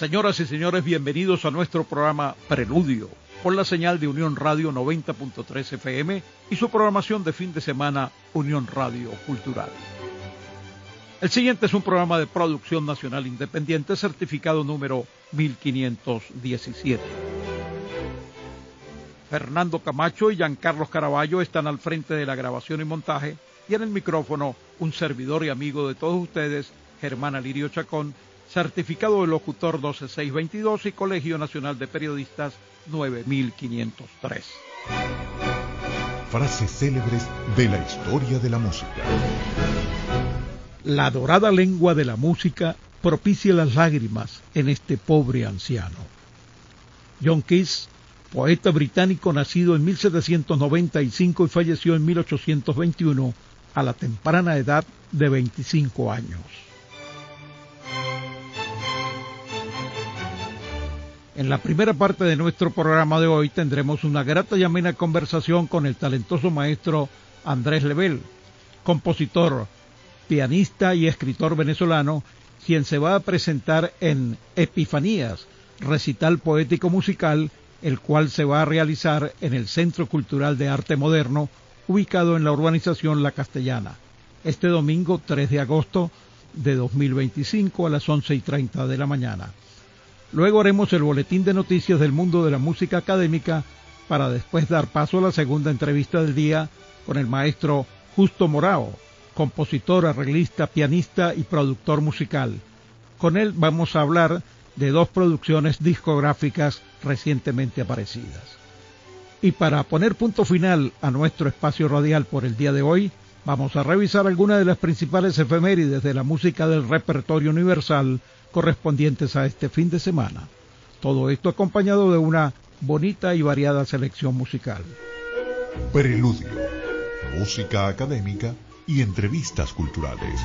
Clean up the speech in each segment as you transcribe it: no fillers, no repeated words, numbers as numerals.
Señoras y señores, bienvenidos a nuestro programa Preludio, por la señal de Unión Radio 90.3 FM y su programación de fin de semana Unión Radio Cultural. El siguiente es un programa de producción nacional independiente, certificado número 1517. Fernando Camacho y Giancarlos Caraballo están al frente de la grabación y montaje, y en el micrófono un servidor y amigo de todos ustedes, Germán Alirio Chacón, certificado de locutor 12622 y Colegio Nacional de Periodistas 9503. Frases célebres de la historia de la música. La dorada lengua de la música propicia las lágrimas en este pobre anciano. John Keats, poeta británico nacido en 1795 y falleció en 1821 a la temprana edad de 25 años. En la primera parte de nuestro programa de hoy tendremos una grata y amena conversación con el talentoso maestro Andrés Lebel, compositor, pianista y escritor venezolano, quien se va a presentar en Epifanías, recital poético musical, el cual se va a realizar en el Centro Cultural de Arte Moderno, ubicado en la urbanización La Castellana, este domingo 3 de agosto de 2025 a las 11:30 de la mañana. Luego haremos el boletín de noticias del mundo de la música académica para después dar paso a la segunda entrevista del día con el maestro Justo Morao, compositor, arreglista, pianista y productor musical. Con él vamos a hablar de dos producciones discográficas recientemente aparecidas. Y para poner punto final a nuestro espacio radial por el día de hoy, vamos a revisar algunas de las principales efemérides de la música del repertorio universal correspondientes a este fin de semana. Todo esto acompañado de una bonita y variada selección musical. Preludio, música académica y entrevistas culturales.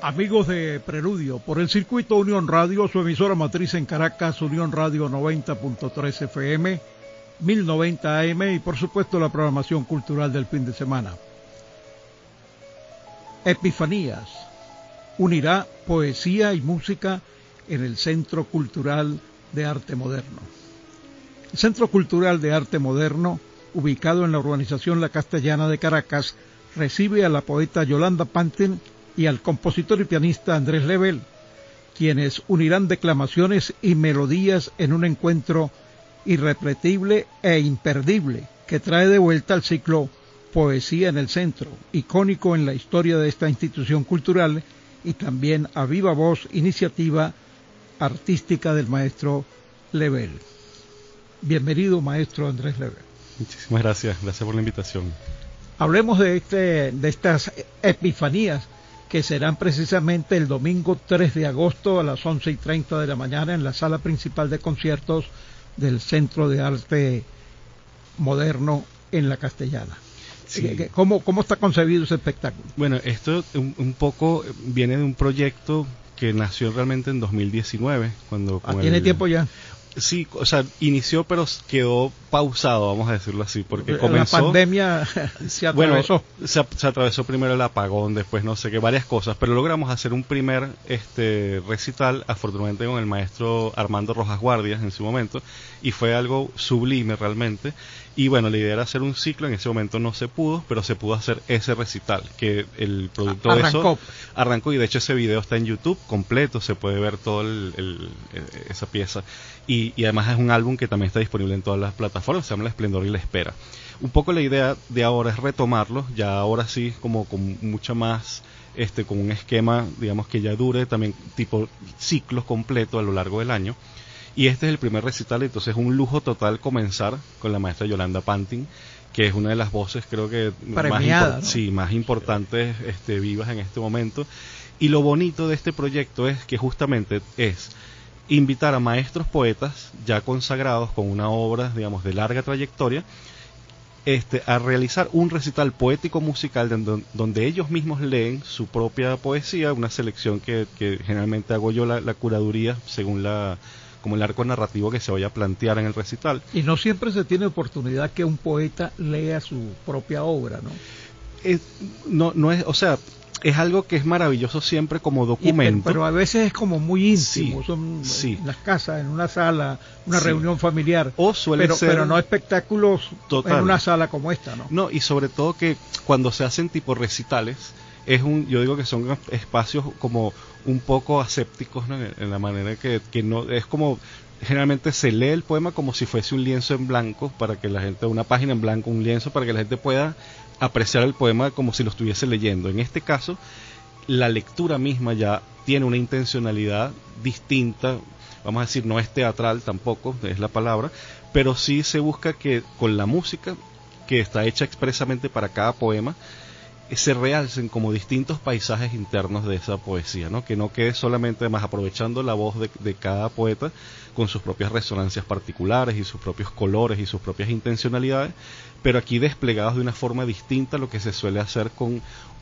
Amigos de Preludio, por el circuito Unión Radio, su emisora matriz en Caracas, Unión Radio 90.3 FM, 1090 AM y por supuesto la programación cultural del fin de semana. Epifanías unirá poesía y música en el Centro Cultural de Arte Moderno. El Centro Cultural de Arte Moderno, ubicado en la urbanización La Castellana de Caracas, recibe a la poeta Yolanda Pantin y al compositor y pianista Andrés Lebel, quienes unirán declamaciones y melodías en un encuentro irrepetible e imperdible que trae de vuelta al ciclo Poesía en el Centro, icónico en la historia de esta institución cultural y también a viva voz iniciativa artística del maestro Lebel. Bienvenido, maestro Andrés Lebel. Muchísimas gracias por la invitación. Hablemos de estas epifanías que serán precisamente el domingo 3 de agosto a las 11:30 de la mañana en la sala principal de conciertos del Centro de Arte Moderno en La Castellana. Sí. ¿Cómo está concebido ese espectáculo? Bueno, esto un poco viene de un proyecto que nació realmente en 2019. ¿Tiene tiempo ya? Sí, o sea, inició pero quedó pausado, vamos a decirlo así, porque comenzó... La pandemia se atravesó. Bueno, se atravesó primero el apagón, después no sé qué, varias cosas, pero logramos hacer un primer recital, afortunadamente con el maestro Armando Rojas Guardias en su momento, y fue algo sublime realmente. Y bueno, la idea era hacer un ciclo, en ese momento no se pudo, pero se pudo hacer ese recital, que el producto de eso arrancó, y de hecho ese video está en YouTube completo, se puede ver todo esa pieza. Y además es un álbum que también está disponible en todas las plataformas, se llama El Esplendor y la Espera. Un poco la idea de ahora es retomarlo, ya ahora sí, como con mucha más, con un esquema, digamos, que ya dure también tipo ciclos completos a lo largo del año. Y este es el primer recital, entonces es un lujo total comenzar con la maestra Yolanda Pantin, que es una de las voces, creo que premiada, ¿no? más importantes vivas en este momento. Y lo bonito de este proyecto es que justamente es invitar a maestros poetas ya consagrados con una obra, digamos, de larga trayectoria, a realizar un recital poético musical donde ellos mismos leen su propia poesía, una selección que generalmente hago yo la curaduría según como el arco narrativo que se vaya a plantear en el recital. Y no siempre se tiene oportunidad que un poeta lea su propia obra, ¿no? No es, o sea, es algo que es maravilloso siempre como documento. Pero a veces es como muy íntimo, sí. En las casas, en una sala, una reunión familiar. O suele ser, pero no espectáculos total, en una sala como esta, ¿no? No, y sobre todo que cuando se hacen tipo recitales, yo digo que son espacios como un poco asépticos, ¿no? En la manera que no es como generalmente se lee el poema como si fuese un lienzo en blanco para que la gente, una página en blanco, un lienzo para que la gente pueda apreciar el poema como si lo estuviese leyendo. En este caso, la lectura misma ya tiene una intencionalidad distinta, vamos a decir, no es teatral tampoco, es la palabra, pero sí se busca que con la música, que está hecha expresamente para cada poema, se realcen como distintos paisajes internos de esa poesía, ¿no? Que no quede solamente, además, aprovechando la voz de cada poeta con sus propias resonancias particulares y sus propios colores y sus propias intencionalidades, pero aquí desplegados de una forma distinta a lo que se suele hacer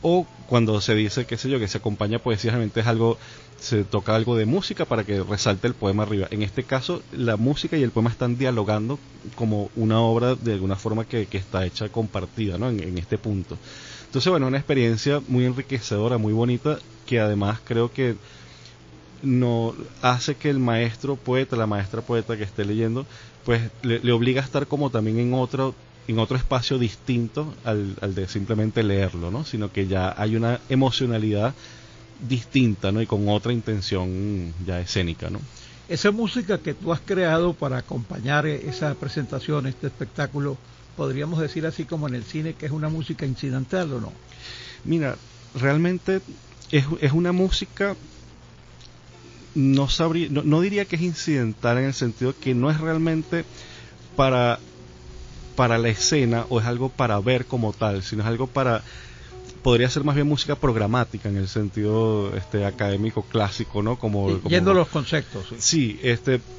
o cuando se dice, qué sé yo, que se acompaña poesía, realmente es algo, se toca algo de música para que resalte el poema arriba. En este caso, la música y el poema están dialogando como una obra de alguna forma que está hecha compartida, ¿no? En este punto. Entonces, bueno, una experiencia muy enriquecedora, muy bonita, que además creo que no hace que el maestro poeta, la maestra poeta que esté leyendo, pues le obliga a estar como también en otro espacio distinto al de simplemente leerlo, ¿no? Sino que ya hay una emocionalidad distinta, ¿no? Y con otra intención ya escénica, ¿no? Esa música que tú has creado para acompañar esa presentación, este espectáculo, podríamos decir así como en el cine, que es una música incidental, ¿o no? Mira, realmente es una música, no diría que es incidental en el sentido que no es realmente para la escena o es algo para ver como tal, sino es algo podría ser más bien música programática en el sentido académico clásico, ¿no? Como yendo a los conceptos. Sí,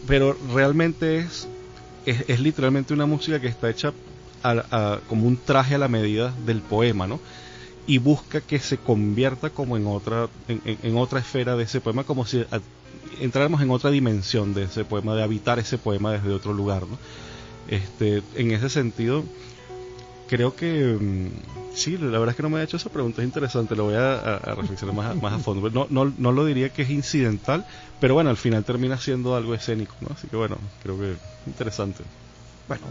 pero realmente es literalmente una música que está hecha como un traje a la medida del poema, ¿no? Y busca que se convierta como en otra esfera de ese poema, como si entráramos en otra dimensión de ese poema, de habitar ese poema desde otro lugar, ¿no? En ese sentido, creo que sí, la verdad es que no me ha hecho esa pregunta, es interesante, lo voy a reflexionar más a fondo. No lo diría que es incidental, pero bueno, al final termina siendo algo escénico, ¿no? Así que bueno, creo que es interesante. Bueno,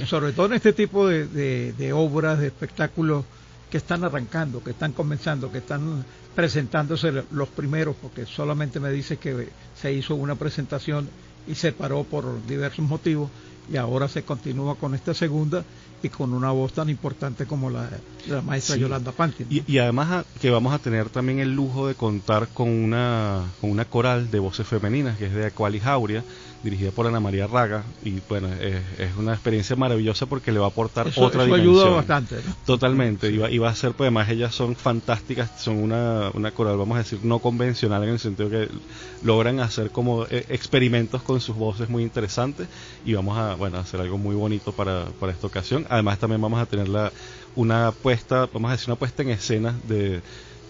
sobre todo en este tipo de obras, de espectáculos que están arrancando, que están comenzando, que están presentándose los primeros, porque solamente me dice que se hizo una presentación y se paró por diversos motivos, y ahora se continúa con esta segunda y con una voz tan importante como la maestra Yolanda Pantin, ¿no? Y además que vamos a tener también el lujo de contar con una coral de voces femeninas, que es de Aquali Jauria, dirigida por Ana María Raga, y bueno, es una experiencia maravillosa porque le va a aportar otra dimensión. Eso ayuda bastante, ¿no? Totalmente, sí. y va a ser, pues además ellas son fantásticas, son una coral, vamos a decir, no convencional en el sentido que logran hacer como experimentos con sus voces muy interesantes, y vamos a hacer algo muy bonito para esta ocasión. Además también vamos a tener una puesta en escena de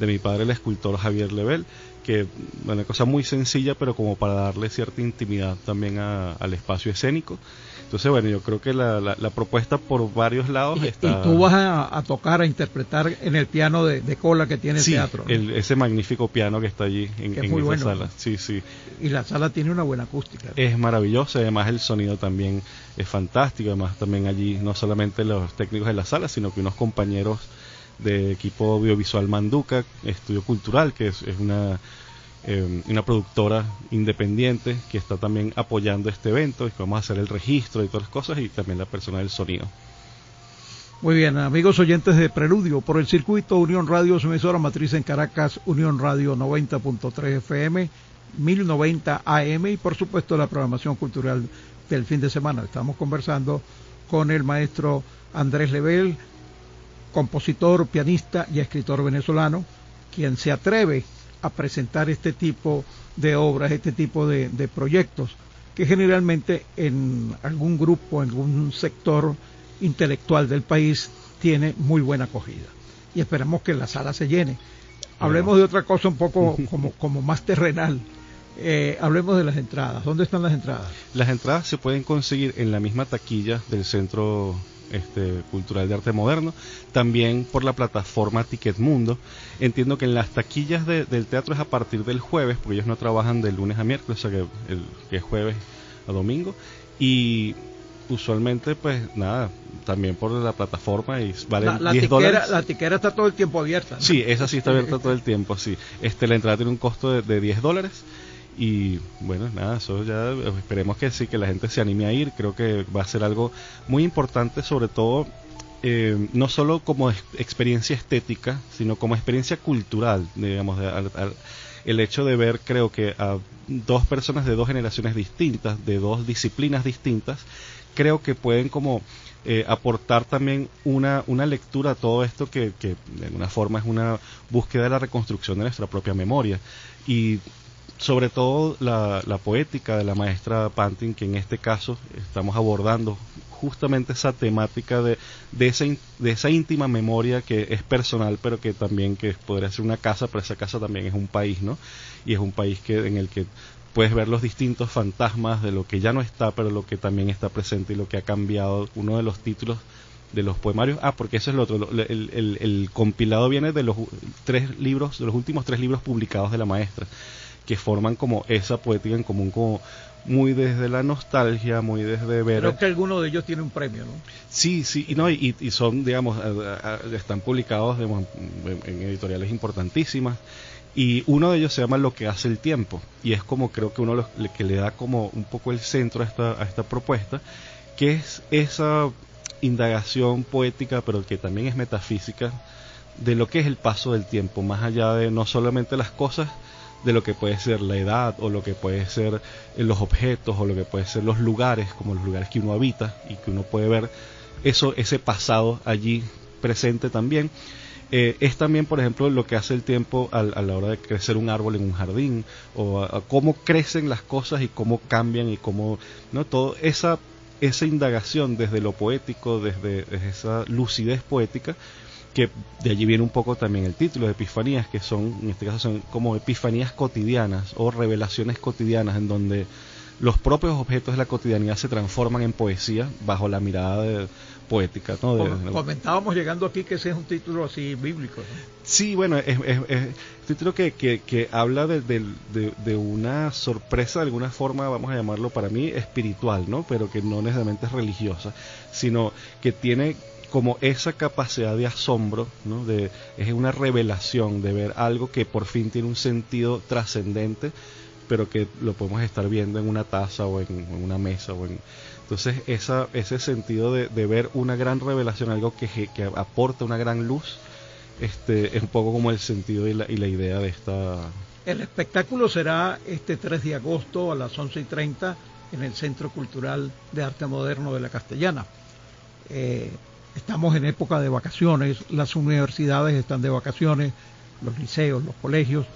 mi padre, el escultor Javier Lebel, que una cosa muy sencilla, pero como para darle cierta intimidad también al espacio escénico. Entonces, bueno, yo creo que la propuesta por varios lados está... Y tú vas a tocar, a interpretar en el piano de cola que tiene el teatro, ¿no? Ese magnífico piano que está allí en esa sala. ¿No? Sí. Y la sala tiene una buena acústica, ¿no? Es maravillosa, además el sonido también es fantástico, además también allí no solamente los técnicos de la sala, sino que unos compañeros de equipo audiovisual Manduca, Estudio Cultural, que es una productora independiente que está también apoyando este evento, y que vamos a hacer el registro y todas las cosas, y también la persona del sonido. Muy bien, amigos oyentes de Preludio, por el circuito Unión Radio, su emisora matriz en Caracas, Unión Radio 90.3 FM, 1090 AM, y por supuesto la programación cultural del fin de semana. Estamos conversando con el maestro Andrés Lebel, compositor, pianista y escritor venezolano, quien se atreve a presentar este tipo de obras, este tipo de proyectos, que generalmente en algún grupo, en algún sector, intelectual del país tiene muy buena acogida. Y esperamos que la sala se llene. Hablemos de otra cosa un poco como más terrenal. Hablemos de las entradas. ¿Dónde están las entradas? Las entradas se pueden conseguir en la misma taquilla del Centro Cultural de Arte Moderno, también por la plataforma Ticketmundo. Entiendo que en las taquillas del teatro es a partir del jueves, porque ellos no trabajan de lunes a miércoles, o sea que es jueves a domingo, y usualmente pues nada, también por la plataforma, y vale $10. La tiquera está todo el tiempo abierta, ¿no? Sí, esa sí está abierta todo el tiempo, sí. La entrada tiene un costo de $10. Y bueno, nada, eso ya esperemos que sí, que la gente se anime a ir. Creo que va a ser algo muy importante, sobre todo no solo como experiencia estética, sino como experiencia cultural, digamos, el hecho de ver, creo que a dos personas de dos generaciones distintas, de dos disciplinas distintas, creo que pueden como aportar también una lectura a todo esto que de alguna forma es una búsqueda de la reconstrucción de nuestra propia memoria. Y sobre todo la poética de la maestra Pantin, que en este caso estamos abordando justamente esa temática de esa íntima memoria que es personal, pero que también que podría ser una casa, pero esa casa también es un país, ¿no? Y es un país en el que puedes ver los distintos fantasmas de lo que ya no está, pero lo que también está presente y lo que ha cambiado. Uno de los títulos de los poemarios, porque eso es lo otro, el compilado viene de los últimos 3 libros publicados de la maestra, que forman como esa poética en común, como muy desde la nostalgia, muy desde ver. Creo que alguno de ellos tiene un premio, ¿no? Sí, y son, digamos, están publicados, digamos, en editoriales importantísimas, y uno de ellos se llama Lo que hace el tiempo, y es como creo que uno que le da como un poco el centro a esta propuesta, que es esa indagación poética, pero que también es metafísica, de lo que es el paso del tiempo, más allá de no solamente las cosas, de lo que puede ser la edad, o lo que puede ser los objetos, o lo que puede ser los lugares, como los lugares que uno habita, y que uno puede ver ese pasado allí presente también. Es también, por ejemplo, lo que hace el tiempo a la hora de crecer un árbol en un jardín, o a cómo crecen las cosas y cómo cambian, y cómo, ¿no? Todo esa indagación desde lo poético, desde esa lucidez poética, que de allí viene un poco también el título de Epifanías, que son, en este caso, son como epifanías cotidianas o revelaciones cotidianas, en donde los propios objetos de la cotidianidad se transforman en poesía bajo la mirada poética, ¿no? Comentábamos llegando aquí que ese es un título así bíblico, ¿no? Sí, bueno, es un título que habla de una sorpresa, de alguna forma, vamos a llamarlo para mí, espiritual, ¿no? Pero que no necesariamente es religiosa, sino que tiene como esa capacidad de asombro, ¿no? Es una revelación de ver algo que por fin tiene un sentido trascendente, pero que lo podemos estar viendo en una taza o en una mesa, entonces ese sentido de ver una gran revelación, algo que aporta una gran luz, es un poco como el sentido y la idea de esta. El espectáculo será este 3 de agosto a las 11:30 en el Centro Cultural de Arte Moderno de la Castellana. Estamos en época de vacaciones, las universidades están de vacaciones, los liceos, los colegios,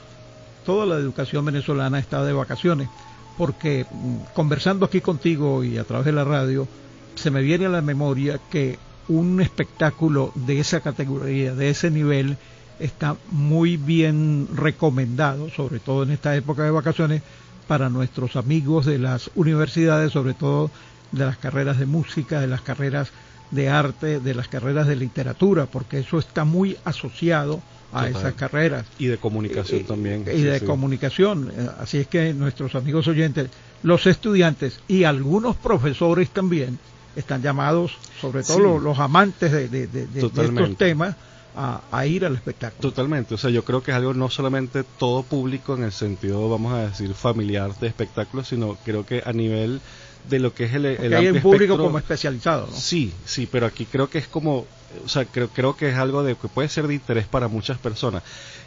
toda la educación venezolana está de vacaciones, porque conversando aquí contigo y a través de la radio, se me viene a la memoria que un espectáculo de esa categoría, de ese nivel, está muy bien recomendado, sobre todo en esta época de vacaciones, para nuestros amigos de las universidades, sobre todo de las carreras de música, de las carreras de arte, de las carreras de literatura, porque eso está muy asociado a esas carreras. Y de comunicación también. Y de comunicación. Así es que nuestros amigos oyentes, los estudiantes y algunos profesores también están llamados, sobre todo los amantes de estos temas, a ir al espectáculo. Totalmente, o sea, yo creo que es algo no solamente todo público en el sentido, vamos a decir, familiar de espectáculos, sino creo que a nivel de lo que es el hay un público como especializado, ¿no? Sí, pero aquí creo que es como, o sea, creo que es algo que puede ser de interés para muchas personas.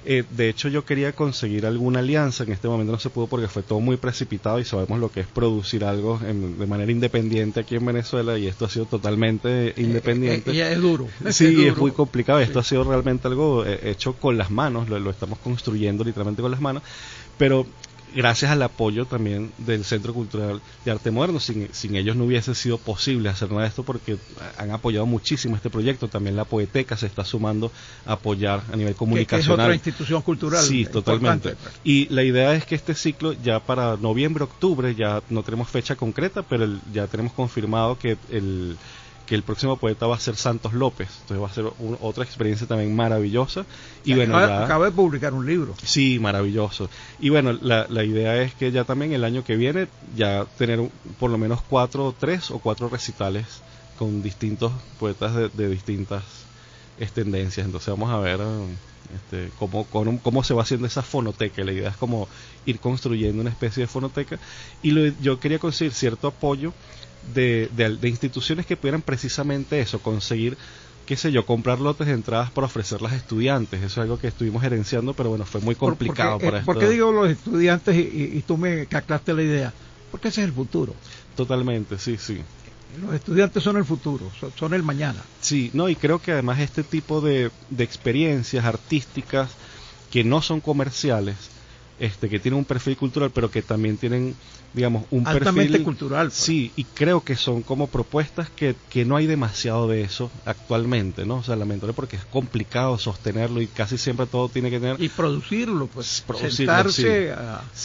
De hecho, yo quería conseguir alguna alianza, en este momento no se pudo porque fue todo muy precipitado, y sabemos lo que es producir algo de manera independiente aquí en Venezuela, y esto ha sido totalmente independiente. Y es duro. Sí, es muy complicado. Esto ha sido realmente algo hecho con las manos, lo estamos construyendo literalmente con las manos, pero gracias al apoyo también del Centro Cultural de Arte Moderno. Sin ellos no hubiese sido posible hacer nada de esto, porque han apoyado muchísimo este proyecto. También la Poeteca se está sumando a apoyar a nivel comunicacional. Que es otra institución cultural. Sí, totalmente. Y la idea es que este ciclo ya para noviembre, octubre, ya no tenemos fecha concreta, pero ya tenemos confirmado que el próximo poeta va a ser Santos López. Entonces va a ser otra experiencia también maravillosa. Y bueno, acaba de publicar un libro. Sí, maravilloso. Y bueno, la idea es que ya también el año que viene ya tener por lo menos 3 o 4 recitales con distintos poetas de distintas tendencias. Entonces vamos a ver cómo se va haciendo esa fonoteca. La idea es como ir construyendo una especie de fonoteca. Y yo quería conseguir cierto apoyo de instituciones que pudieran precisamente eso, conseguir, qué sé yo, comprar lotes de entradas para ofrecerlas a estudiantes. Eso es algo que estuvimos gerenciando, pero bueno, fue muy complicado para esto. ¿Por qué digo los estudiantes y tú me captaste la idea? Porque ese es el futuro. Totalmente, sí. Los estudiantes son el futuro, son el mañana. Sí, no, y creo que además este tipo de experiencias artísticas que no son comerciales, que tienen un perfil cultural, pero que también tienen, digamos, un altamente perfil cultural. Pues. Sí, y creo que son como propuestas que no hay demasiado de eso actualmente, ¿no? O sea, lamentable, porque es complicado sostenerlo y casi siempre todo tiene que tener... Y producirlo, pues, sentarse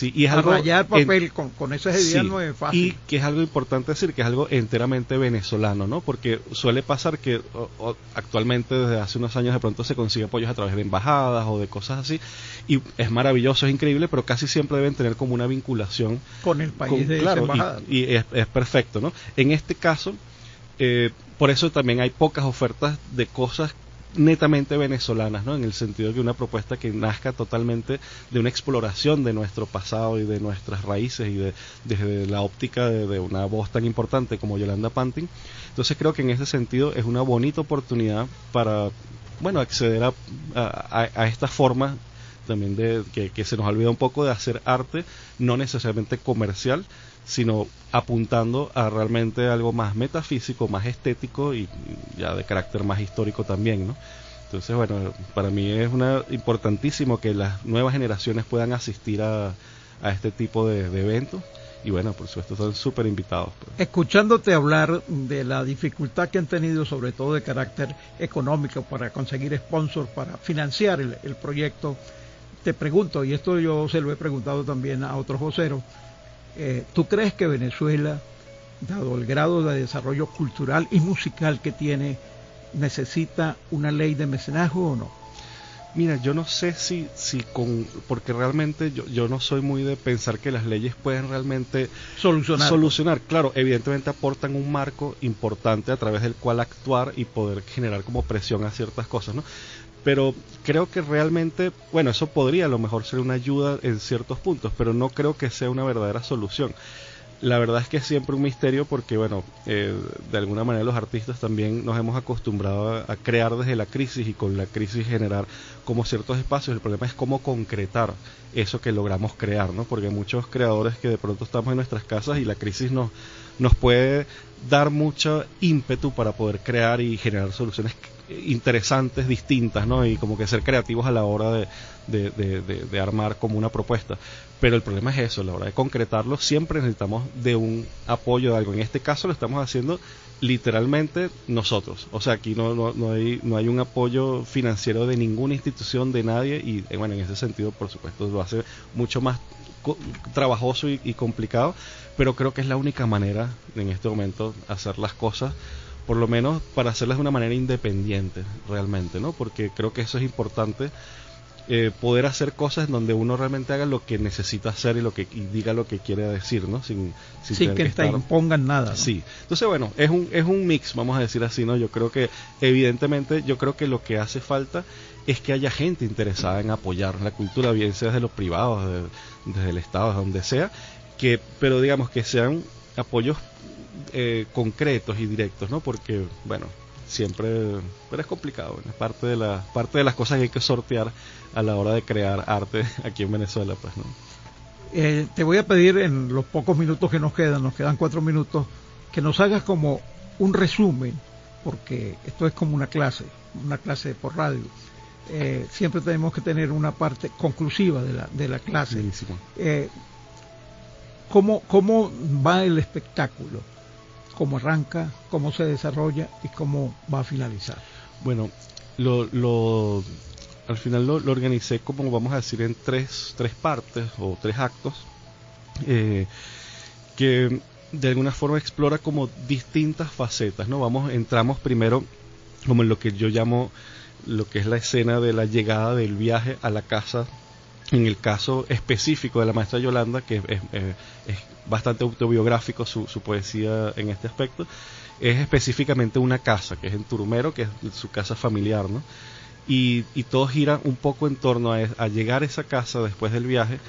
y es algo rayar papel con esas ideas no es fácil. Y que es algo importante decir, que es algo enteramente venezolano, ¿no? Porque suele pasar que actualmente desde hace unos años de pronto se consigue apoyos a través de embajadas o de cosas así, y es maravilloso, es increíble, pero casi siempre deben tener como una vinculación con el país de esa embajada. Y es perfecto, ¿no? En este caso, por eso también hay pocas ofertas de cosas netamente venezolanas, ¿no? En el sentido de que una propuesta que nazca totalmente de una exploración de nuestro pasado y de nuestras raíces y desde la óptica de una voz tan importante como Yolanda Pantin. Entonces creo que en ese sentido es una bonita oportunidad para, bueno, acceder a esta forma también de que se nos olvida un poco de hacer arte, no necesariamente comercial, sino apuntando a realmente algo más metafísico, más estético y ya de carácter más histórico también, ¿no? Entonces, bueno, para mí es importantísimo que las nuevas generaciones puedan asistir a este tipo de eventos. Y bueno, por supuesto, están súper invitados. Pues. Escuchándote hablar de la dificultad que han tenido, sobre todo de carácter económico, para conseguir sponsors, para financiar el proyecto, te pregunto, y esto yo se lo he preguntado también a otros voceros, ¿tú crees que Venezuela, dado el grado de desarrollo cultural y musical que tiene, necesita una ley de mecenazgo o no? Mira, yo no sé si porque realmente yo no soy muy de pensar que las leyes pueden realmente solucionar. Claro, evidentemente aportan un marco importante a través del cual actuar y poder generar como presión a ciertas cosas, ¿no? Pero creo que realmente, bueno, eso podría a lo mejor ser una ayuda en ciertos puntos, pero no creo que sea una verdadera solución. La verdad es que es siempre un misterio porque, bueno, de alguna manera los artistas también nos hemos acostumbrado a crear desde la crisis y con la crisis generar como ciertos espacios. El problema es cómo concretar eso que logramos crear, ¿no? Porque muchos creadores que de pronto estamos en nuestras casas y la crisis nos puede dar mucho ímpetu para poder crear y generar soluciones interesantes, distintas, ¿no? Y como que ser creativos a la hora de armar como una propuesta. Pero el problema es eso, a la hora de concretarlo siempre necesitamos de un apoyo de algo. En este caso lo estamos haciendo literalmente nosotros. O sea, aquí no hay un apoyo financiero de ninguna institución, de nadie, y bueno, en ese sentido, por supuesto, lo hace mucho más trabajoso y complicado, pero creo que es la única manera en este momento hacer las cosas, por lo menos para hacerlas de una manera independiente realmente, ¿no? Porque creo que eso es importante, poder hacer cosas donde uno realmente haga lo que necesita hacer y diga lo que quiere decir, ¿no? Sin que te impongan nada, ¿no? Sí. Entonces, bueno, es un mix, vamos a decir así, ¿no? Yo creo que evidentemente lo que hace falta es que haya gente interesada en apoyar la cultura, bien sea desde los privados, desde el Estado, donde sea, pero digamos que sean apoyos concretos y directos, ¿no? Porque, bueno, pero es complicado, ¿no? Es parte de las cosas que hay que sortear a la hora de crear arte aquí en Venezuela, pues, ¿no? Te voy a pedir en los pocos minutos que nos quedan 4 minutos, que nos hagas como un resumen, porque esto es como una clase por radio. Siempre tenemos que tener una parte conclusiva de la clase. ¿Cómo va el espectáculo? ¿Cómo arranca? ¿Cómo se desarrolla? ¿Y cómo va a finalizar? Bueno, al final lo organicé, como vamos a decir, en tres partes o 3 actos, que de alguna forma explora como distintas facetas, ¿no? Entramos primero como en lo que yo llamo lo que es la escena de la llegada del viaje a la casa, en el caso específico de la maestra Yolanda, que es bastante autobiográfico su poesía en este aspecto. Es específicamente una casa, que es en Turumero, que es su casa familiar, ¿no? Y todo gira un poco en torno a llegar a esa casa después del viaje,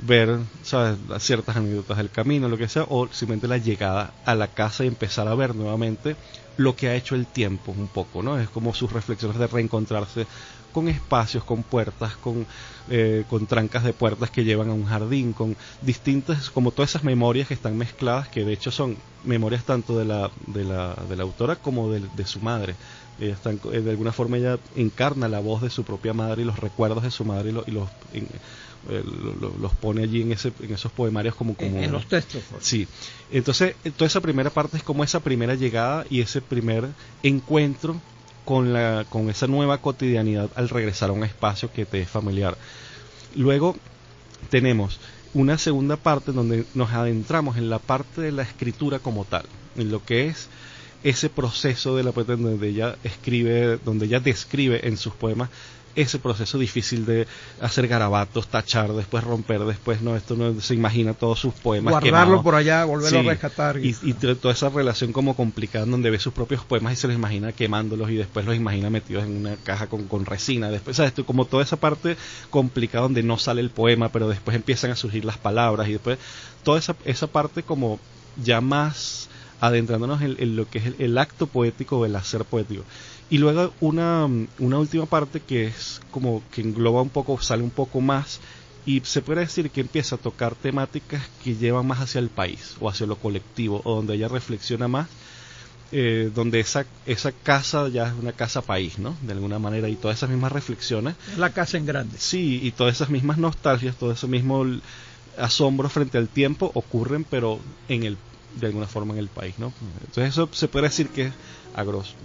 ver, ¿sabes?, ciertas anécdotas del camino, lo que sea, o simplemente la llegada a la casa y empezar a ver nuevamente lo que ha hecho el tiempo un poco, ¿no? Es como sus reflexiones de reencontrarse con espacios, con puertas, con trancas de puertas que llevan a un jardín, con distintas, como todas esas memorias que están mezcladas, que de hecho son memorias tanto de la autora como de su madre. Están, de alguna forma ella encarna la voz de su propia madre y los recuerdos de su madre y los pone allí en esos poemarios como en los textos. Sí. Entonces, toda esa primera parte es como esa primera llegada y ese primer encuentro con esa nueva cotidianidad al regresar a un espacio que te es familiar. Luego tenemos una segunda parte donde nos adentramos en la parte de la escritura como tal, en lo que es ese proceso de la poeta, donde ella describe en sus poemas ese proceso difícil de hacer garabatos, tachar, después romper, después esto no se imagina todos sus poemas guardarlo quemados, por allá, volverlo a rescatar y toda esa relación como complicada donde ve sus propios poemas y se los imagina quemándolos y después los imagina metidos en una caja con resina, después, ¿sabes?, como toda esa parte complicada donde no sale el poema pero después empiezan a surgir las palabras y después toda esa parte como ya más adentrándonos en lo que es el acto poético o el hacer poético. Y luego una última parte que es como que engloba un poco, sale un poco más y se puede decir que empieza a tocar temáticas que llevan más hacia el país o hacia lo colectivo, o donde ella reflexiona más, donde esa casa ya es una casa país, ¿no? De alguna manera, y todas esas mismas reflexiones. La casa en grande. Sí, y todas esas mismas nostalgias, todo ese mismo asombro frente al tiempo ocurren, pero de alguna forma en el país, ¿no? Entonces eso se puede decir que es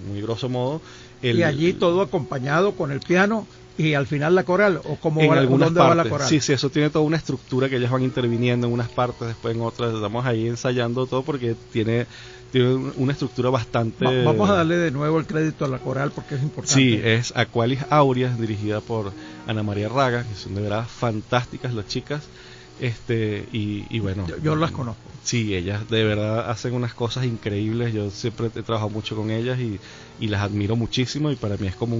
muy grosso modo. Y allí todo acompañado con el piano y al final la coral, o cómo en va, algunas ¿dónde partes, va la coral? Sí, eso tiene toda una estructura que ellas van interviniendo en unas partes, después en otras, estamos ahí ensayando todo porque tiene una estructura bastante... Vamos a darle de nuevo el crédito a la coral porque es importante. Sí, es Aqualis Aureas, dirigida por Ana María Raga, que son de verdad fantásticas las chicas. Y bueno, yo las conozco. Sí, ellas de verdad hacen unas cosas increíbles. Yo siempre he trabajado mucho con ellas y las admiro muchísimo, y para mí es como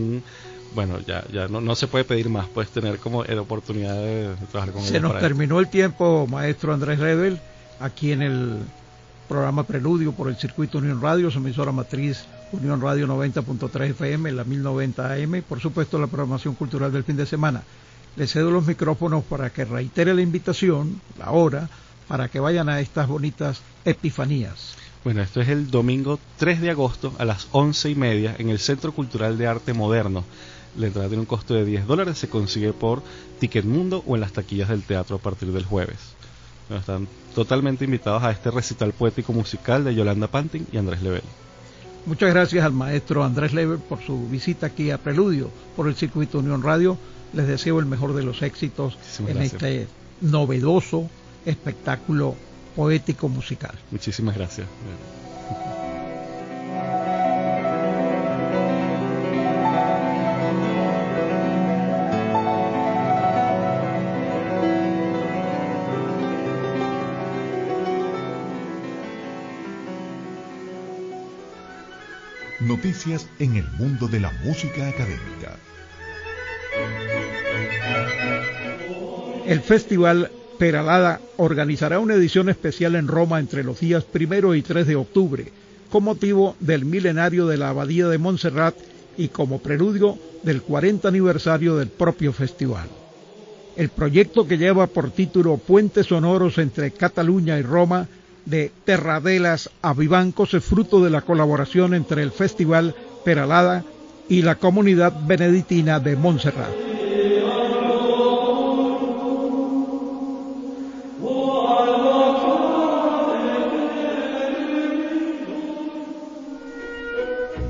bueno, ya no se puede pedir más, puedes tener como la oportunidad de trabajar con ellas. Se nos terminó el tiempo, maestro Andrés Ledel, aquí en el programa Preludio por el circuito Unión Radio, su emisora matriz Unión Radio 90.3 FM, la 1090 AM, por supuesto la programación cultural del fin de semana. Les cedo los micrófonos para que reitere la invitación, la hora, para que vayan a estas bonitas epifanías. Bueno, esto es el domingo 3 de agosto a las 11:30 en el Centro Cultural de Arte Moderno. La entrada tiene un costo de $10, se consigue por Ticketmundo o en las taquillas del teatro a partir del jueves. Bueno, están totalmente invitados a este recital poético musical de Yolanda Pantin y Andrés Ledel. Muchas gracias al maestro Andrés Ledel por su visita aquí a Preludio por el circuito Unión Radio. Les deseo el mejor de los éxitos en este novedoso espectáculo poético musical. Muchísimas gracias. Noticias en el mundo de la música académica. El Festival Peralada organizará una edición especial en Roma entre los días 1 y 3 de octubre, con motivo del milenario de la Abadía de Montserrat y como preludio del 40 aniversario del propio festival. El proyecto, que lleva por título Puentes Sonoros entre Cataluña y Roma, de Terradelas a Vivancos, es fruto de la colaboración entre el Festival Peralada y la comunidad benedictina de Montserrat. Oh,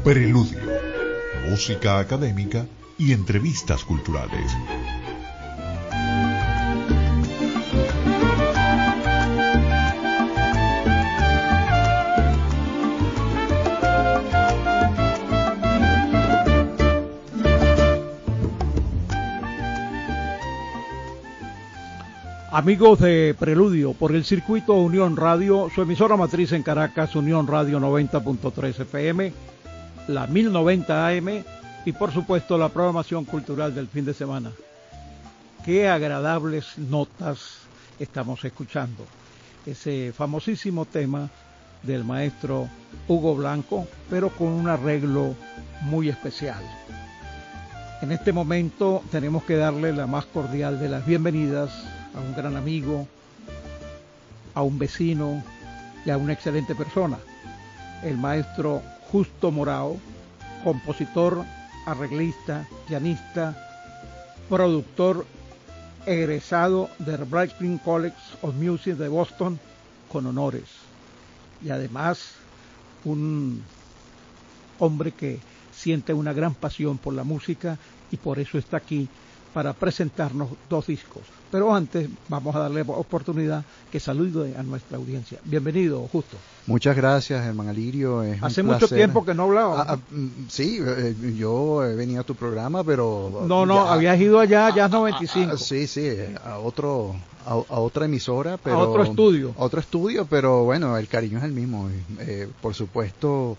Preludio, música académica y entrevistas culturales. Amigos de Preludio, por el circuito Unión Radio, su emisora matriz en Caracas, Unión Radio 90.3 FM, la 1090 AM y por supuesto la programación cultural del fin de semana. Qué agradables notas estamos escuchando. Ese famosísimo tema del maestro Hugo Blanco, pero con un arreglo muy especial. En este momento tenemos que darle la más cordial de las bienvenidas a un gran amigo, a un vecino y a una excelente persona, el maestro Justo Morao, compositor, arreglista, pianista, productor, egresado del Berklee College of Music de Boston con honores, y además un hombre que siente una gran pasión por la música y por eso está aquí para presentarnos 2 discos. Pero antes vamos a darle oportunidad que salude a nuestra audiencia. Bienvenido, Justo. Muchas gracias, hermano Alirio. Hace mucho tiempo que no hablaba. Sí, yo he venido a tu programa, pero... No, habías ido allá, Jazz 95. Sí, a otra emisora, pero... A otro estudio. Otro estudio, pero bueno, el cariño es el mismo. Por supuesto...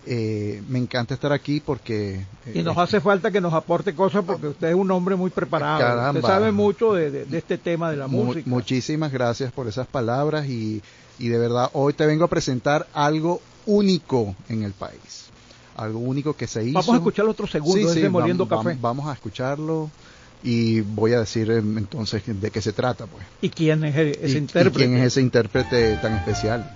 me encanta estar aquí porque... y nos hace falta que nos aporte cosas porque usted es un hombre muy preparado. Caramba. Usted sabe mucho de este tema de la música. Muchísimas gracias por esas palabras y de verdad hoy te vengo a presentar algo único en el país. Algo único que se hizo. Vamos a escuchar otro segundo de ese Moliendo Café. Vamos a escucharlo y voy a decir entonces de qué se trata, pues. ¿Y quién es ese intérprete? ¿Quién es ese intérprete tan especial?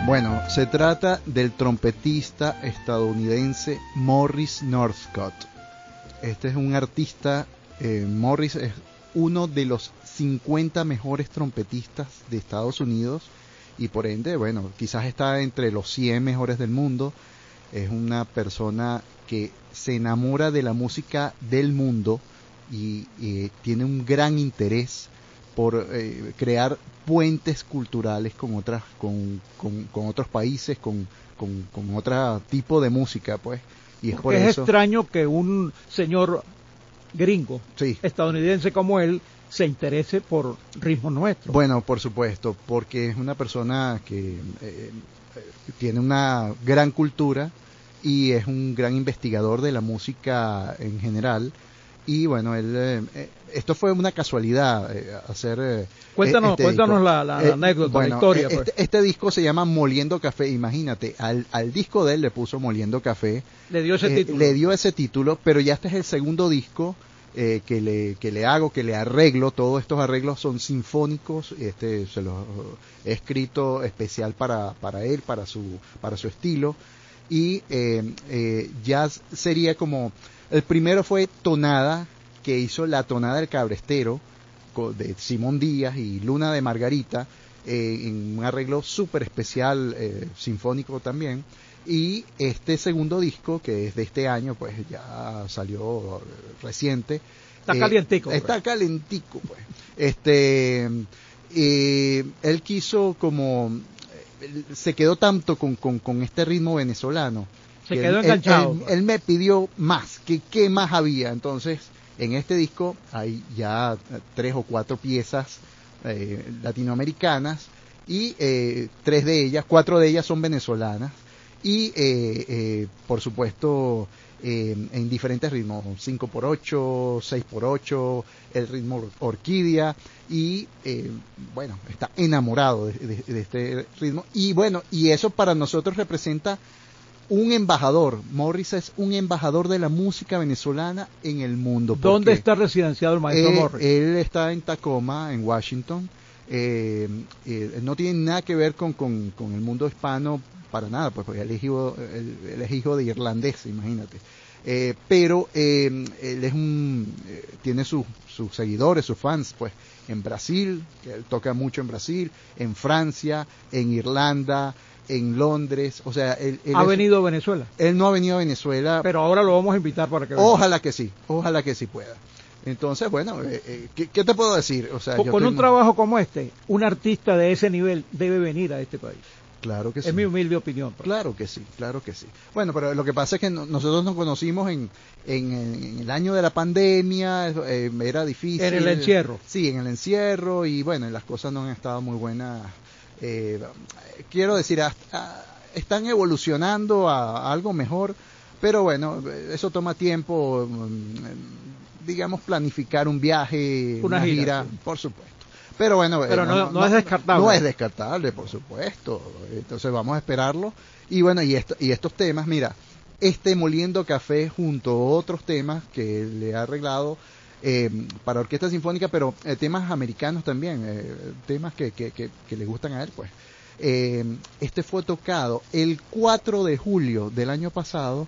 Bueno, se trata del trompetista estadounidense Morris Northcott. Este es un artista, Morris es uno de los 50 mejores trompetistas de Estados Unidos y por ende, bueno, quizás está entre los 100 mejores del mundo. Es una persona que se enamora de la música del mundo y tiene un gran interés por crear puentes culturales con otros países, con otro tipo de música, pues. Y es por es eso extraño que un señor gringo, sí, estadounidense como él, se interese por ritmos nuestros. Bueno, por supuesto, porque es una persona que tiene una gran cultura y es un gran investigador de la música en general. Y bueno, esto fue una casualidad hacer... Cuéntanos la anécdota, bueno, la historia. Pues. Este disco se llama Moliendo Café, imagínate, al disco de él le puso Moliendo Café. Le dio ese título. Le dio ese título, pero ya este es el segundo disco que le arreglo. Todos estos arreglos son sinfónicos, se los he escrito especial para él, para su estilo. Y ya sería como... El primero fue Tonada, que hizo la Tonada del Cabrestero, de Simón Díaz y Luna de Margarita, en un arreglo súper especial, sinfónico también. Y este segundo disco, que es de este año, pues ya salió reciente. Está calientico. Está calentico, pues. Él quiso como... se quedó tanto con este ritmo venezolano. Se quedó enganchado. Él me pidió más, que qué más había. Entonces, en este disco hay ya 3 o 4 piezas latinoamericanas y 4 de ellas son venezolanas. Y, por supuesto, en diferentes ritmos, 5x8, 6x8, el ritmo orquídea. Y, bueno, está enamorado de este ritmo. Y, bueno, y eso para nosotros representa... un embajador. Morris es un embajador de la música venezolana en el mundo. ¿Dónde está residenciado el maestro Morris? Él está en Tacoma, en Washington. No tiene nada que ver con el mundo hispano para nada, pues él es hijo de irlandés, imagínate. pero él es tiene sus seguidores, sus fans, pues, en Brasil, que él toca mucho en Brasil, en Francia, en Irlanda, en Londres, o sea, él ¿Ha venido a Venezuela? Él no ha venido a Venezuela. Pero ahora lo vamos a invitar para que venga. Ojalá que sí pueda. Entonces, bueno, ¿qué te puedo decir? O sea, con un trabajo como este, un artista de ese nivel debe venir a este país. Claro que sí. Es mi humilde opinión. Claro que sí. Bueno, pero lo que pasa es que nosotros nos conocimos en el año de la pandemia, era difícil. En el encierro. Sí, en el encierro, y bueno, las cosas no han estado muy buenas. Quiero decir, están evolucionando a algo mejor, pero bueno, eso toma tiempo, digamos, planificar un viaje, una gira, sí. Por supuesto. Pero bueno, no es descartable. No es descartable, por supuesto. Entonces vamos a esperarlo. Y bueno, y estos temas, mira, Moliendo Café junto a otros temas que le ha arreglado para orquesta sinfónica, pero temas americanos también, temas que le gustan a él, pues. Fue tocado el 4 de julio del año pasado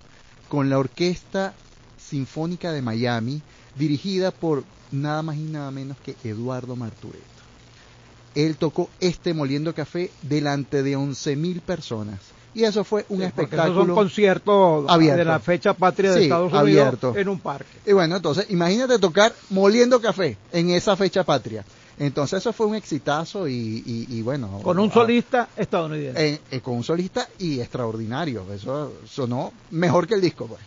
con la Orquesta Sinfónica de Miami, dirigida por nada más y nada menos que Eduardo Martureto. Él tocó Moliendo Café delante de 11.000 personas. Y eso fue un espectáculo. Eso es un concierto abierto de la fecha patria de Estados Unidos abierto. En un parque. Y bueno, entonces, imagínate tocar Moliendo Café en esa fecha patria. Entonces eso fue un exitazo y bueno. Con un solista estadounidense. Con un solista y extraordinario. Eso sonó mejor que el disco, pues.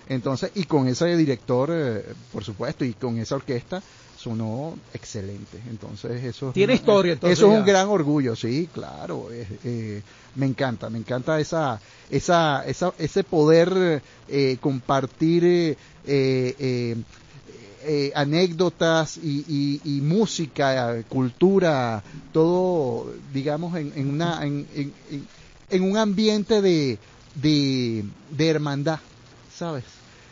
Entonces, y con ese director, por supuesto, y con esa orquesta, sonó excelente. Entonces, eso tiene historia. Entonces eso es un gran orgullo, sí, claro. Me encanta ese poder compartir anécdotas y música, cultura, todo, digamos, en un ambiente de hermandad, ¿sabes?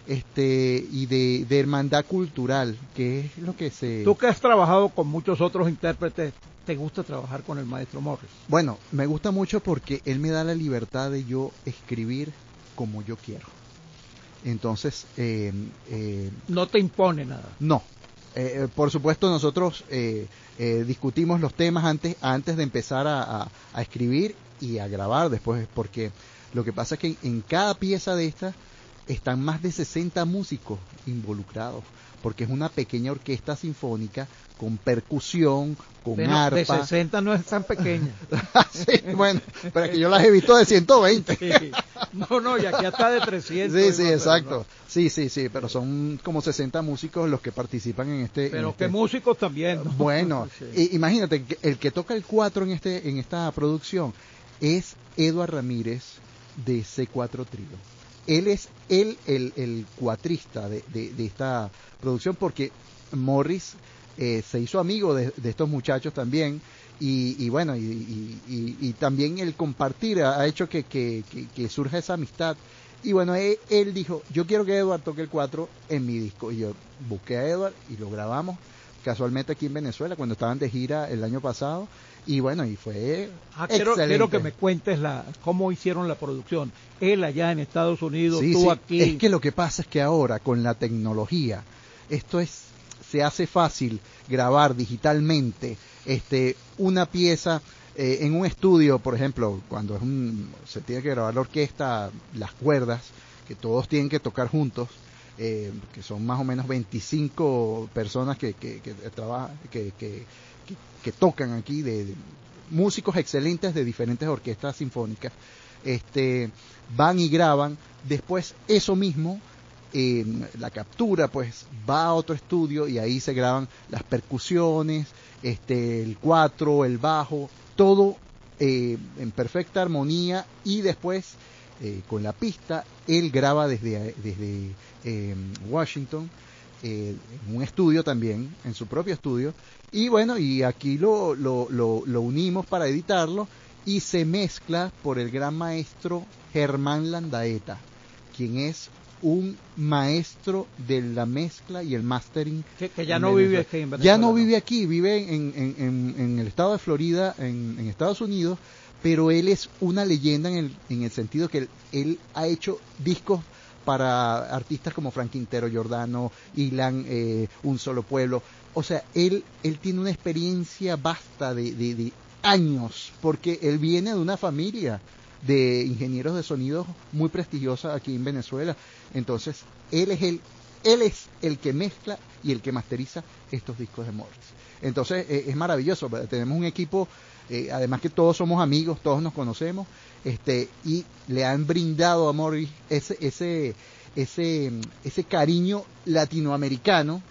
Y de hermandad cultural, que es lo que Tú que has trabajado con muchos otros intérpretes, ¿te gusta trabajar con el maestro Morris? Bueno, me gusta mucho porque él me da la libertad de yo escribir como yo quiero. Entonces, no te impone nada. No. Por supuesto, nosotros discutimos los temas antes de empezar a escribir y a grabar después, porque lo que pasa es que en cada pieza de estas están más de 60 músicos involucrados, porque es una pequeña orquesta sinfónica con percusión, con arpa. De 60 no es tan pequeña. Sí, bueno, pero es que yo las he visto de 120. Sí. No, y aquí hasta de 300. Sí, exacto. No. Sí, pero son como 60 músicos los que participan en este. Pero que músicos también, ¿no? Bueno, sí. Imagínate, el que toca el 4 en esta producción es Eduard Ramírez de C4 Trio. Él es el cuatrista de esta producción, porque Morris se hizo amigo de estos muchachos también, y bueno, y también el compartir ha hecho que surja esa amistad. Y bueno, él dijo, yo quiero que Eduard toque el 4 en mi disco, y yo busqué a Eduard y lo grabamos casualmente aquí en Venezuela cuando estaban de gira el año pasado. Y bueno, y fue excelente. Quiero que me cuentes cómo hicieron la producción. Él allá en Estados Unidos, sí, tú aquí. Es que lo que pasa es que ahora con la tecnología, se hace fácil grabar digitalmente una pieza en un estudio, por ejemplo, cuando se tiene que grabar la orquesta, las cuerdas, que todos tienen que tocar juntos, que son más o menos 25 personas que trabajan, que tocan aquí, de músicos excelentes de diferentes orquestas sinfónicas, van y graban. Después eso mismo, la captura, pues va a otro estudio y ahí se graban las percusiones, el 4, el bajo, todo en perfecta armonía, y después con la pista él graba desde Washington, en un estudio también, en su propio estudio. Y bueno, y aquí lo unimos para editarlo, y se mezcla por el gran maestro Germán Landaeta, quien es un maestro de la mezcla y el mastering. Que ya no vive aquí en Venezuela. Ya no vive aquí, vive en el estado de Florida, en Estados Unidos, pero él es una leyenda en el sentido que él ha hecho discos para artistas como Frank Quintero, Giordano, Ilan, Un Solo Pueblo. O sea, él tiene una experiencia vasta de años, porque él viene de una familia de ingenieros de sonido muy prestigiosa aquí en Venezuela. Entonces, él es el que mezcla y el que masteriza estos discos de Morris. Entonces, es maravilloso. Tenemos un equipo, además que todos somos amigos, todos nos conocemos, y le han brindado a Morris ese cariño latinoamericano,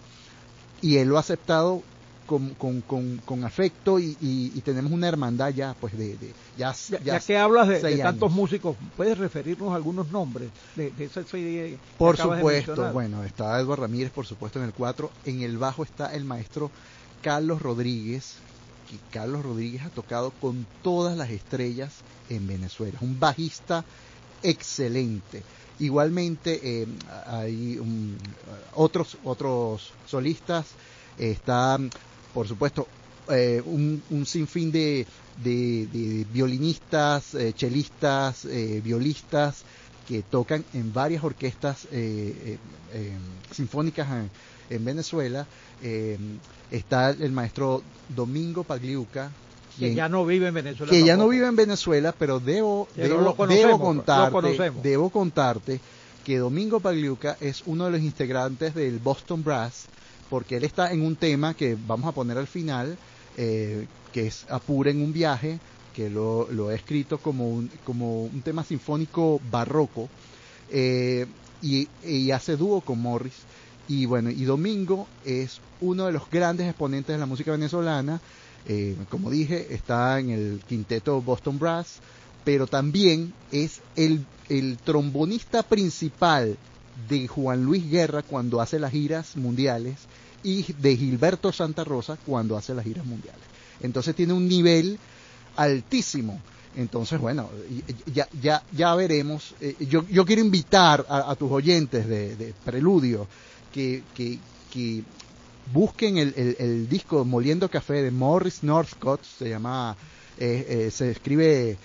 y él lo ha aceptado con afecto, y tenemos una hermandad ya, pues ya que hablas de 6 tantos años. músicos, ¿puedes referirnos a algunos nombres de esa serie? Por supuesto, bueno, está Eduardo Ramírez, por supuesto, en el 4. En el bajo está el maestro Carlos Rodríguez, que Carlos Rodríguez ha tocado con todas las estrellas en Venezuela, un bajista excelente. Igualmente hay otros solistas, está por supuesto un sinfín de violinistas, chelistas, violistas, que tocan en varias orquestas sinfónicas en Venezuela. Está el maestro Domingo Pagliuca, que ya no vive en Venezuela. Que ya no vive en Venezuela, pero debo contarte que Domingo Pagliuca es uno de los integrantes del Boston Brass, porque él está en un tema que vamos a poner al final, que es Apuren un viaje, que lo he escrito como un tema sinfónico barroco, y hace dúo con Morris. Y bueno, y Domingo es uno de los grandes exponentes de la música venezolana. Como dije, está en el quinteto Boston Brass, pero también es el trombonista principal de Juan Luis Guerra cuando hace las giras mundiales, y de Gilberto Santa Rosa cuando hace las giras mundiales. Entonces tiene un nivel altísimo. Entonces, bueno, ya veremos. Yo quiero invitar a tus oyentes de Preludio que busquen el disco Moliendo Café de Morris Northcott. Se llama, se escribe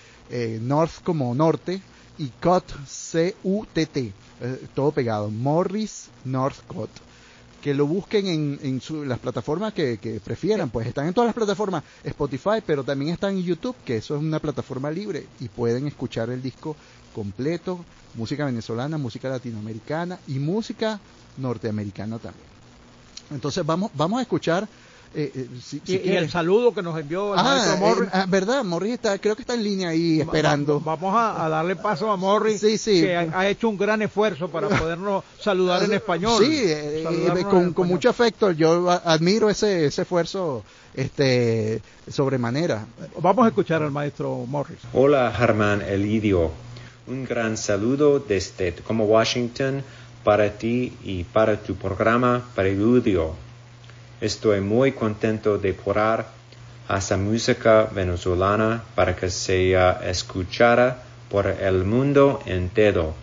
North como norte y Cott C-U-T-T, todo pegado, Morris Northcott. Que lo busquen en las plataformas que prefieran, pues están en todas las plataformas, Spotify, pero también están en YouTube, que eso es una plataforma libre, y pueden escuchar el disco completo, música venezolana, música latinoamericana y música norteamericana también. Entonces vamos a escuchar y el saludo que nos envió el maestro Morris. Verdad, Morris creo que está en línea ahí esperando. Vamos a darle paso a Morris, sí. que ha hecho un gran esfuerzo para podernos saludar en español. Sí, con mucho afecto. Yo admiro ese esfuerzo sobremanera. Vamos a escuchar al maestro Morris. Hola, Germán Elidio. Un gran saludo desde Tacoma, Washington, para ti y para tu programa Preludio. Estoy muy contento de portar a esa música venezolana para que sea escuchada por el mundo entero.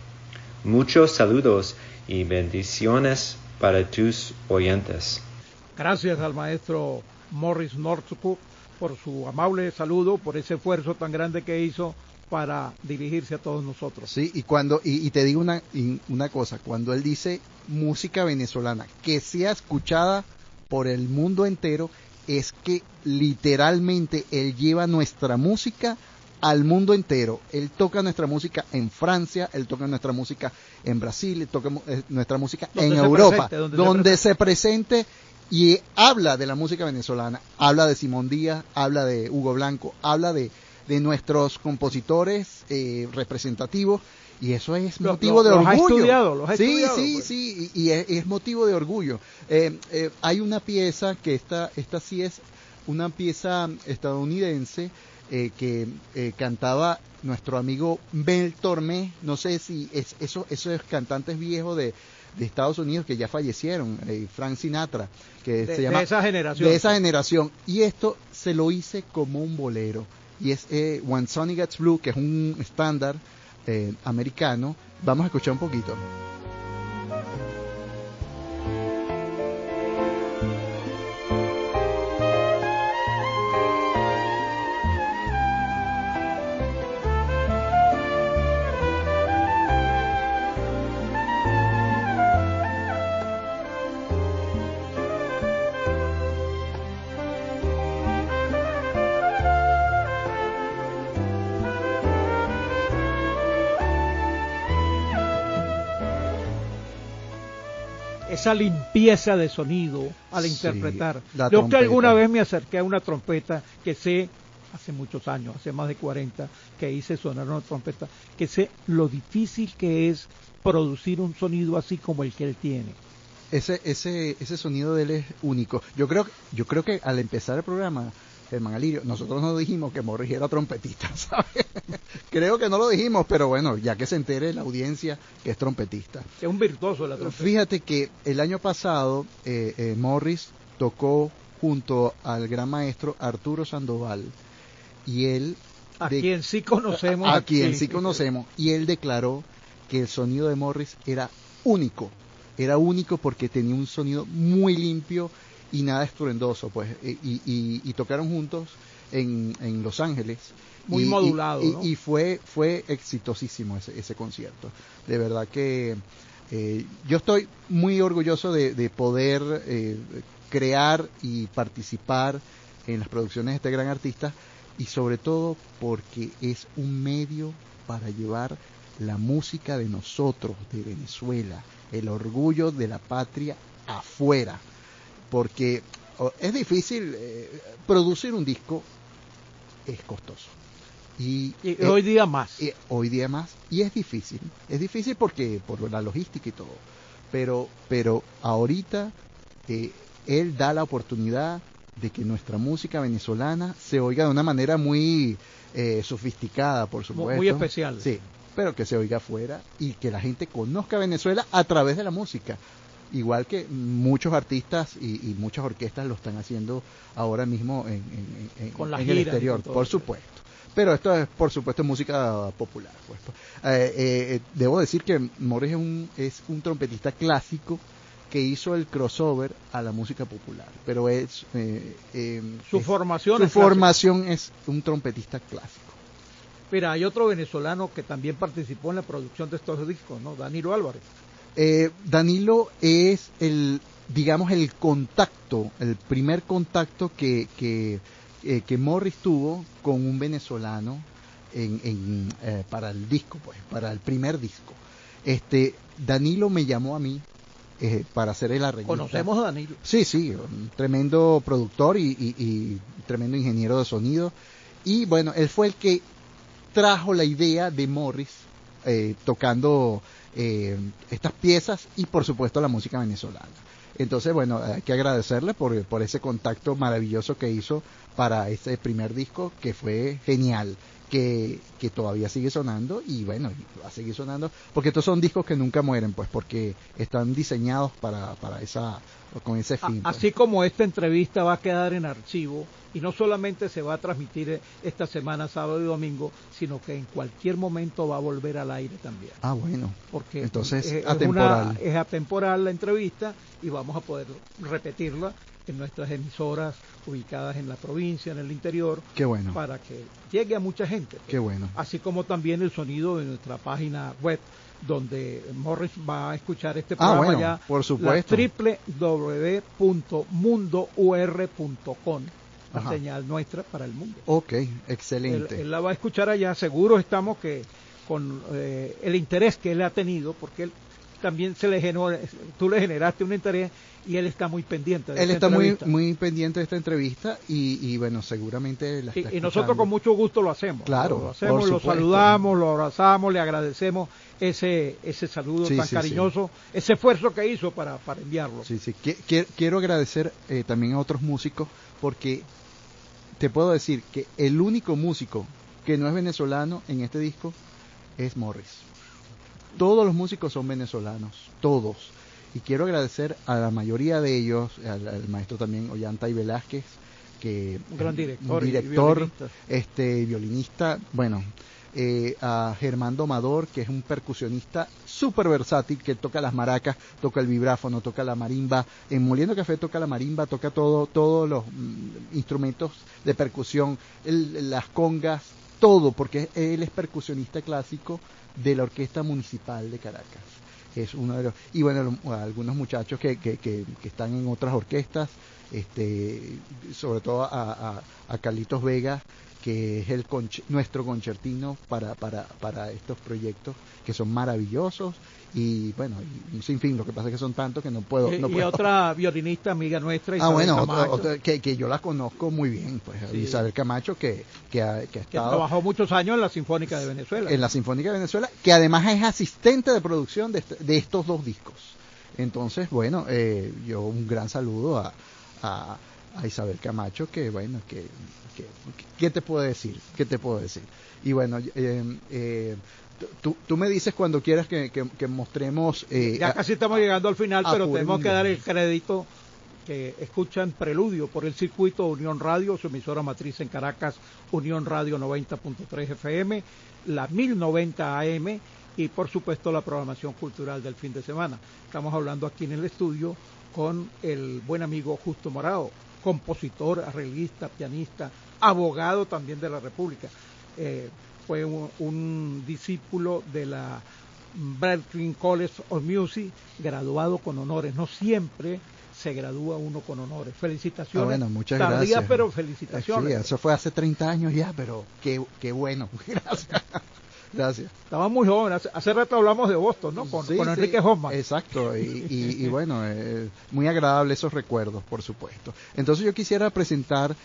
Muchos saludos y bendiciones para tus oyentes. Gracias al maestro Morris Northcott por su amable saludo, por ese esfuerzo tan grande que hizo para dirigirse a todos nosotros. Sí, y te digo una cosa, cuando él dice música venezolana que sea escuchada por el mundo entero, es que literalmente él lleva nuestra música al mundo entero. Él toca nuestra música en Francia, él toca nuestra música en Brasil, él toca nuestra música en Europa, donde se presente, y habla de la música venezolana, habla de Simón Díaz, habla de Hugo Blanco, habla de nuestros compositores representativos, y eso es motivo de orgullo. Los ha estudiado. Sí, y es motivo de orgullo. Hay una pieza que esta sí es una pieza estadounidense que cantaba nuestro amigo Mel Tormé. No sé si esos cantantes viejos de Estados Unidos que ya fallecieron, Frank Sinatra, que se llama de esa generación. Y esto se lo hice como un bolero, y es When Sonny Gets Blue, que es un estándar americano. Vamos a escuchar un poquito. esa limpieza de sonido al Sí, interpretar. la Yo que trompeta. alguna vez me acerqué a una trompeta que sé, hace muchos años, hace más de 40, que hice sonar una trompeta, que sé lo difícil que es producir un sonido así como el que él tiene. Ese sonido de él es único. Yo creo que al empezar el programa, Germán Alirio, nosotros no dijimos que Morris era trompetista, ¿sabes? Creo que no lo dijimos, pero bueno, ya que se entere la audiencia que es trompetista. Es un virtuoso de la trompeta. Fíjate que el año pasado Morris tocó junto al gran maestro Arturo Sandoval y él A quien sí conocemos. a quien sí conocemos, y él declaró que el sonido de Morris era único porque tenía un sonido muy limpio y nada estruendoso, pues, y tocaron juntos en Los Ángeles. Muy modulado, ¿no? Y fue exitosísimo ese concierto. De verdad que yo estoy muy orgulloso de poder crear y participar en las producciones de este gran artista, y sobre todo porque es un medio para llevar la música de nosotros, de Venezuela, el orgullo de la patria afuera, porque es difícil producir un disco, es costoso. Y hoy día más. Hoy día más, y es difícil porque por la logística y todo, pero ahorita él da la oportunidad de que nuestra música venezolana se oiga de una manera muy sofisticada, por supuesto. Muy especial. Sí, pero que se oiga afuera y que la gente conozca Venezuela a través de la música. Igual que muchos artistas y muchas orquestas lo están haciendo ahora mismo Con las en el giras, exterior, con todo por eso. supuesto. Pero esto es, por supuesto, música popular. Pues. Debo decir que Morris es un trompetista clásico que hizo el crossover a la música popular, pero Su formación es un trompetista clásico. Mira, hay otro venezolano que también participó en la producción de estos discos, ¿no? Danilo Álvarez. Danilo es el primer contacto que Morris tuvo con un venezolano para el disco, pues, para el primer disco. Danilo me llamó a mí para hacer el arreglista. Conocemos a Danilo. Sí, un tremendo productor y tremendo ingeniero de sonido. Y bueno, él fue el que trajo la idea de Morris tocando estas piezas y por supuesto la música venezolana. Entonces, bueno, hay que agradecerle por ese contacto maravilloso que hizo para ese primer disco, que fue genial, que todavía sigue sonando, y bueno, va a seguir sonando, porque estos son discos que nunca mueren, pues, porque están diseñados con ese fin. Pues. Así como esta entrevista va a quedar en archivo, y no solamente se va a transmitir esta semana, sábado y domingo, sino que en cualquier momento va a volver al aire también. Ah, bueno. Porque entonces atemporal. Es atemporal la entrevista y vamos a poder repetirla en nuestras emisoras ubicadas en la provincia, en el interior. Qué bueno. Para que llegue a mucha gente. Qué bueno. Así como también el sonido de nuestra página web, donde Morris va a escuchar este programa ya. Por supuesto. www.mundour.com. La Ajá. señal nuestra para el mundo. Ok, excelente. Él la va a escuchar allá. Seguro estamos que con el interés que él ha tenido, porque él también tú le generaste un interés y él está muy pendiente de Él esta está entrevista. muy pendiente de esta entrevista y bueno, seguramente la está Y nosotros con mucho gusto lo hacemos. Claro, lo hacemos, por lo supuesto. saludamos, lo abrazamos, le agradecemos ese saludo tan cariñoso, ese esfuerzo que hizo para enviarlo. Sí. Quiero agradecer también a otros músicos, porque te puedo decir que el único músico que no es venezolano en este disco es Morris. Todos los músicos son venezolanos, todos. Y quiero agradecer a la mayoría de ellos, al maestro también Ollantay Velázquez, que un gran director, violinista, bueno, a Germán Domador, que es un percusionista súper versátil, que toca las maracas, toca el vibráfono, toca la marimba, en Moliendo Café toca la marimba, toca todos los instrumentos de percusión, las congas, todo, porque él es percusionista clásico de la Orquesta Municipal de Caracas. Es uno de los, y bueno, algunos muchachos que están en otras orquestas, sobre todo a Carlitos Vega, que es nuestro concertino para estos proyectos que son maravillosos. Y bueno, y sin fin, lo que pasa es que son tantos que no puedo. Y otra violinista amiga nuestra, Isabel bueno, Camacho, que yo la conozco muy bien, pues sí. Isabel Camacho, que ha estado. Que trabajó muchos años en la Sinfónica de Venezuela. En la Sinfónica de Venezuela, que además es asistente de producción de estos dos discos. Entonces, bueno, yo un gran saludo a Isabel Camacho, que bueno, ¿qué te puedo decir? ¿Qué te puedo decir? Y bueno, Tú me dices cuando quieras que mostremos... ya casi estamos llegando al final, pero tenemos que dar el día. crédito que escuchan Preludio por el circuito Unión Radio, su emisora matriz en Caracas, Unión Radio 90.3 FM, la 1090 AM y por supuesto la programación cultural del fin de semana. Estamos hablando aquí en el estudio con el buen amigo Justo Morao, compositor, arreglista, pianista, abogado también de la República. Fue un discípulo de la Berklee College of Music, graduado con honores. No siempre se gradúa uno con honores. Felicitaciones. Bueno, muchas tardía, gracias. Pero felicitaciones. Sí, eso fue hace 30 años ya, pero qué bueno. Gracias. Gracias. Estaba muy joven. Hace rato hablamos de Boston, ¿no? Con Enrique Hoffman. Exacto. Y bueno, muy agradable esos recuerdos, por supuesto. Entonces yo quisiera presentar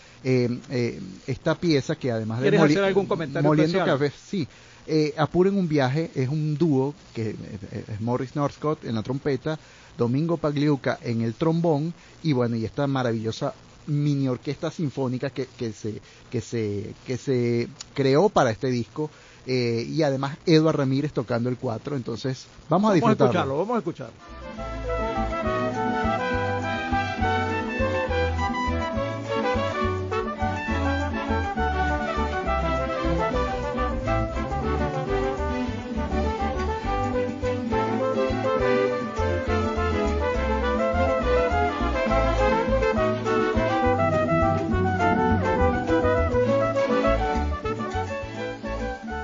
esta pieza que además de ¿Quieres hacer algún comentario Moliendo especial? Café, sí. Apuren un viaje es un dúo que es Morris Northcott en la trompeta, Domingo Pagliuca en el trombón y bueno, y esta maravillosa mini orquesta sinfónica que se creó para este disco, y además Eduard Ramírez tocando el 4. Entonces vamos a disfrutarlo. Vamos a escucharlo.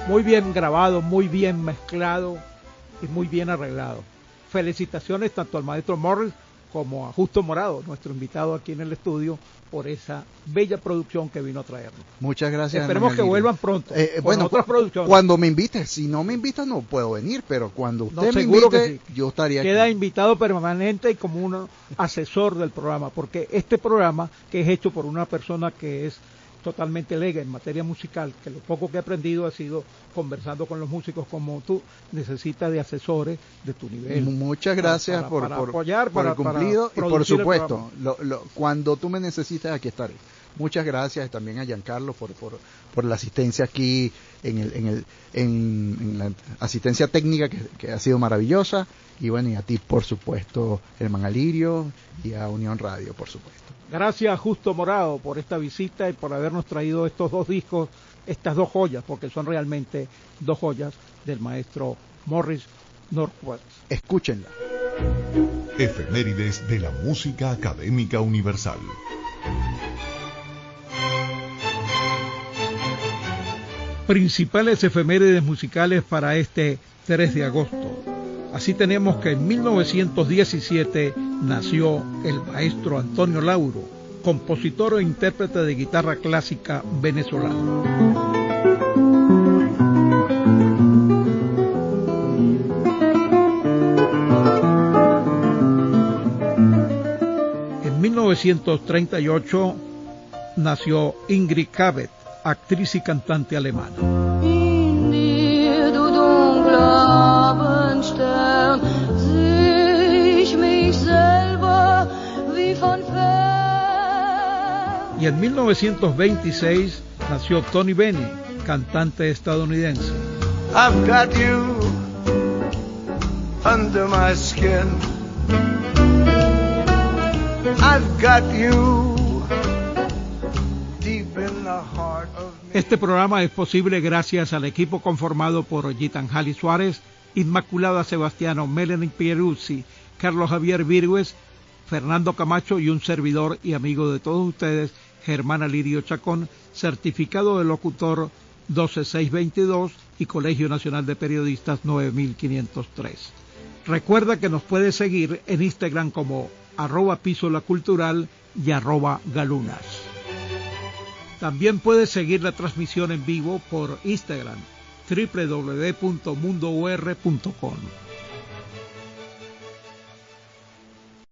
Muy bien grabado, muy bien mezclado y muy bien arreglado. Felicitaciones tanto al maestro Morris como a Justo Morao, nuestro invitado aquí en el estudio, por esa bella producción que vino a traernos. Muchas gracias. Esperemos que vuelvan pronto. Bueno, otras producciones. Cuando me invites, si no me invitas no puedo venir, pero cuando usted me seguro invite, que sí. Yo estaría Queda aquí. invitado permanente y como un asesor del programa, porque este programa, que es hecho por una persona que es totalmente lega en materia musical, que lo poco que he aprendido ha sido conversando con los músicos como tú, necesita de asesores de tu nivel. Muchas gracias para apoyar, por para el cumplido y por producir el supuesto, cuando tú me necesites aquí estaré. Muchas gracias también a Giancarlo por la asistencia aquí en la asistencia técnica que ha sido maravillosa, y bueno, y a ti por supuesto, Germán Alirio, y a Unión Radio por supuesto. Gracias a Justo Morao por esta visita y por habernos traído estos dos discos, estas dos joyas, porque son realmente dos joyas del maestro Morris Northcott. Escúchenla. Efemérides de la música académica universal. Principales efemérides musicales para este 3 de agosto. Así tenemos que en 1917 nació el maestro Antonio Lauro, compositor e intérprete de guitarra clásica venezolano. En 1938 nació Ingrid Kabet, actriz y cantante alemana. Y en 1926 nació Tony Bennett, cantante estadounidense. I've got you under my skin. I've got you deep in the heart of me. Este programa es posible gracias al equipo conformado por Gitanjali Suárez, Inmaculada Sebastiano, Melanie Pieruzzi, Carlos Javier Virgües, Fernando Camacho y un servidor y amigo de todos ustedes, Germán Alirio Chacón, certificado de locutor 12622 y Colegio Nacional de Periodistas 9503. Recuerda que nos puedes seguir en Instagram como @Pisola Cultural y @Galunas. También puedes seguir la transmisión en vivo por Instagram, www.mundour.com.